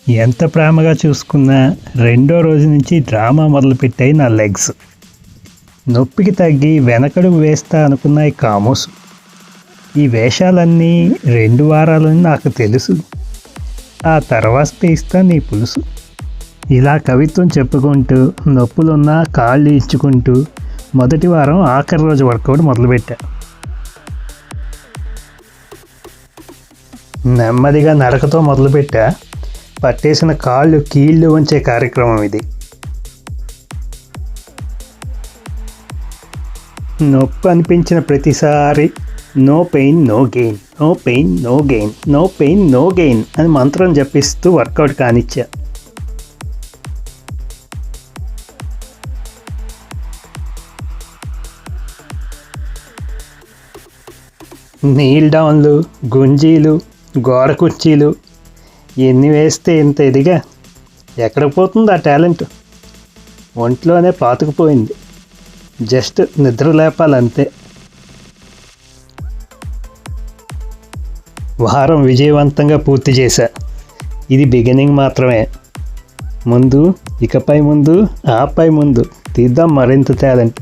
ఎంత ప్రేమగా చూసుకున్నా రెండో రోజు నుంచి డ్రామా మొదలుపెట్టాయి నా లెగ్స్. నొప్పికి తగ్గి వెనకడుగు వేస్తా అనుకున్నాయి కామోసు. ఈ వేషాలన్నీ 2 వారాలని నాకు తెలుసు. ఆ తర్వాత ఇస్తా నీ పులుసు. ఇలా కవిత్వం చెప్పుకుంటూ నొప్పులున్నా కాళ్ళు ఇచ్చుకుంటూ మొదటి వారం ఆఖరి రోజు వర్కౌట్ మొదలుపెట్టా. నెమ్మదిగా నడకతో మొదలుపెట్టా. పట్టేసిన కాళ్ళు కీళ్ళు వంచే కార్యక్రమం ఇది. నొప్పి అనిపించిన ప్రతిసారి no pain no gain, no pain no gain, no pain no gain అని మంత్రం జపిస్తూ వర్కౌట్ కానిచ్చా. నీల్ డౌన్లు, గుంజీలు, గోడ కుర్చీలు ఎన్ని వేస్తే ఇంత ఎదిగా. ఎక్కడ పోతుంది ఆ టాలెంట్? ఒంట్లోనే పాతుకుపోయింది. జస్ట్ నిద్ర లేపాలంతే. వారం విజయవంతంగా పూర్తి చేశా. ఇది బిగినింగ్ మాత్రమే. ఇకపై ముందు ఆపై ముందు తీద్దాం మరింత టాలెంట్.